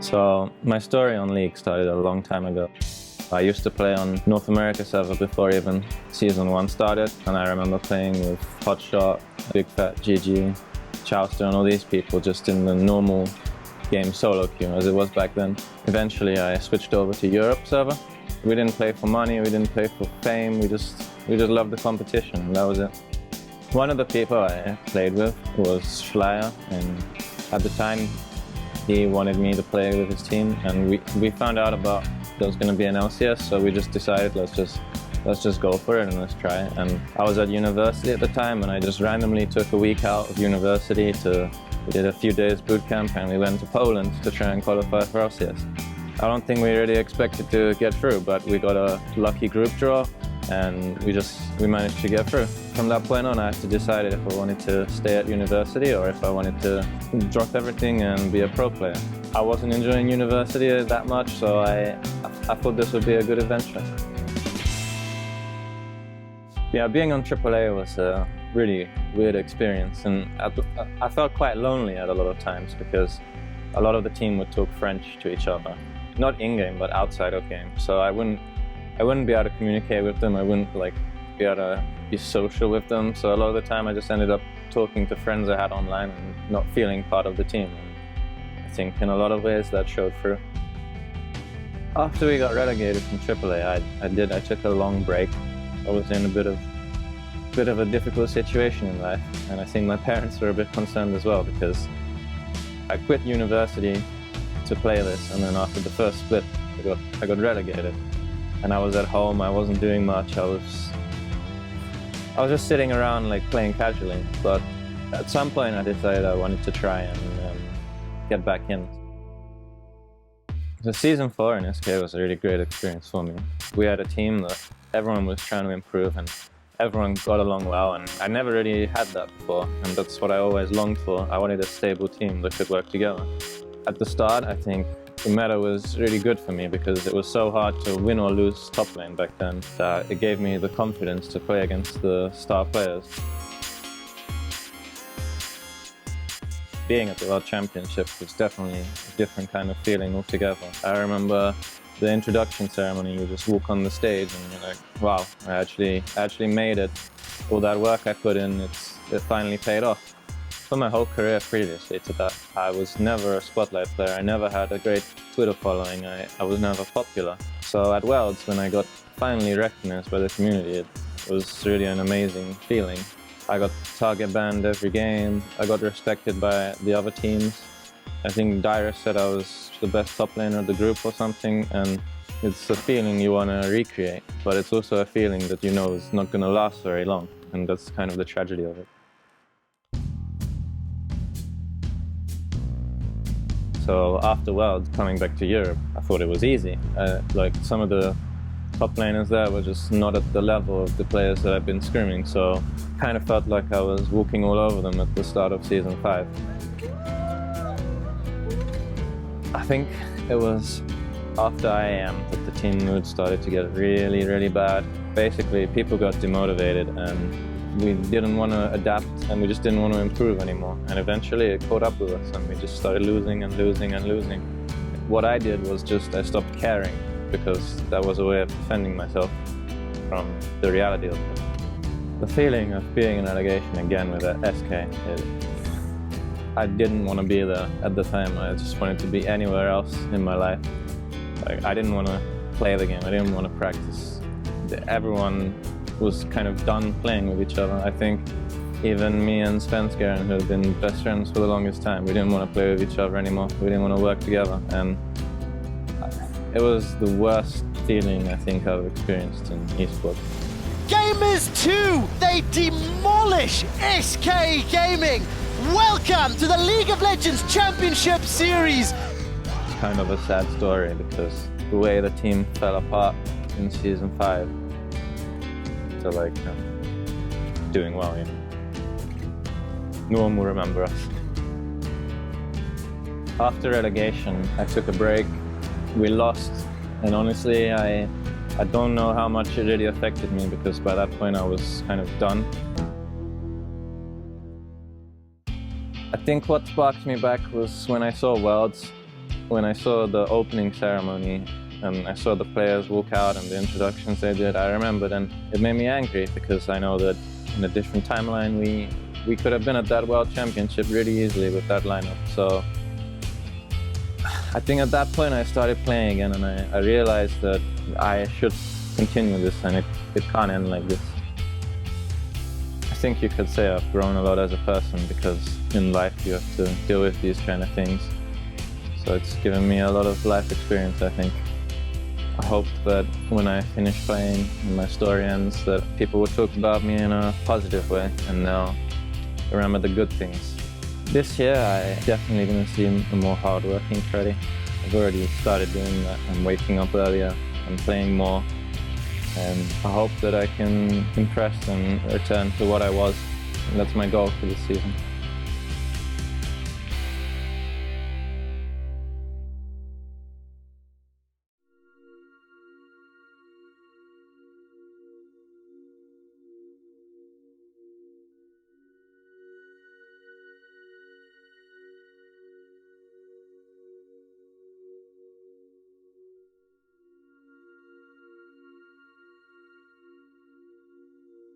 So my story on League started a long time ago. I used to play on North America server before even Season 1 started, and I remember playing with Hotshot, Big Fat GG, Chowster and all these people just in the normal game solo queue as it was back then. Eventually I switched over to Europe server. We didn't play for money, we didn't play for fame, we just loved the competition, and that was it. One of the people I played with was Schleier, and at the time he wanted me to play with his team, and we found out about there was going to be an LCS, so we just decided let's just go for it and let's try it. And I was at university at the time, and I just randomly took a week out of university we did a few days boot camp, and we went to Poland to try and qualify for LCS. I don't think we really expected to get through, but we got a lucky group draw, and we managed to get through. From that point on, I had to decide if I wanted to stay at university or if I wanted to drop everything and be a pro player. I wasn't enjoying university that much, so I thought this would be a good adventure. Yeah, being on AAA was a really weird experience, and I felt quite lonely at a lot of times because a lot of the team would talk French to each other. Not in-game, but outside of game. So I wouldn't be able to communicate with them, I wouldn't be able to be social with them, so a lot of the time I just ended up talking to friends I had online and not feeling part of the team. And I think in a lot of ways that showed through. After we got relegated from AAA, I took a long break. I was in a bit of a difficult situation in life, and I think my parents were a bit concerned as well, because I quit university to play this, and then after the first split I got relegated. And I was at home, I wasn't doing much, I was just sitting around playing casually. But at some point I decided I wanted to try and get back in. So Season 4 in SK was a really great experience for me. We had a team that everyone was trying to improve and everyone got along well, and I never really had that before, and that's what I always longed for. I wanted a stable team that could work together. At the start, I think the meta was really good for me because it was so hard to win or lose top lane back then that it gave me the confidence to play against the star players. Being at the World Championship was definitely a different kind of feeling altogether. I remember the introduction ceremony, you just walk on the stage and you're like, wow, I actually made it. All that work I put in, it finally paid off. For my whole career previously to that, I was never a spotlight player. I never had a great Twitter following. I was never popular. So at Worlds, when I got finally recognized by the community, it was really an amazing feeling. I got target banned every game. I got respected by the other teams. I think Dyrus said I was the best top laner of the group or something, and it's a feeling you want to recreate, but it's also a feeling that you know is not going to last very long, and that's kind of the tragedy of it. So after Worlds, coming back to Europe, I thought it was easy. Some of the top laners there were just not at the level of the players that I've been scrimming, so kind of felt like I was walking all over them at the start of Season 5. I think it was after IAM that the team mood started to get really, really bad. Basically, people got demotivated and we didn't want to adapt, and we just didn't want to improve anymore. And eventually it caught up with us and we just started losing and losing and losing. What I did was I stopped caring, because that was a way of defending myself from the reality of it. The feeling of being in relegation again with SK, I didn't want to be there at the time. I just wanted to be anywhere else in my life. I didn't want to play the game, I didn't want to practice. Everyone was kind of done playing with each other. I think even me and Svenskeren, who had been best friends for the longest time, we didn't want to play with each other anymore. We didn't want to work together, and it was the worst feeling I think I've experienced in esports. Gamers 2, they demolish SK Gaming. Welcome to the League of Legends Championship Series. It's kind of a sad story because the way the team fell apart in Season 5 to doing well, you know. No one will remember us. After relegation, I took a break. We lost, and honestly, I don't know how much it really affected me, because by that point I was kind of done. I think what sparked me back was when I saw Worlds, when I saw the opening ceremony and I saw the players walk out and the introductions they did. I remembered, and it made me angry because I know that in a different timeline we could have been at that World Championship really easily with that lineup. So I think at that point I started playing again, and I realized that I should continue this, and it can't end like this. I think you could say I've grown a lot as a person, because in life you have to deal with these kind of things. So it's given me a lot of life experience, I think. I hope that when I finish playing and my story ends, that people will talk about me in a positive way and they'll remember the good things. This year I definitely going to see a more hard-working Fredy. I've already started doing that. I'm waking up earlier, I'm playing more, and I hope that I can impress and return to what I was. And that's my goal for this season.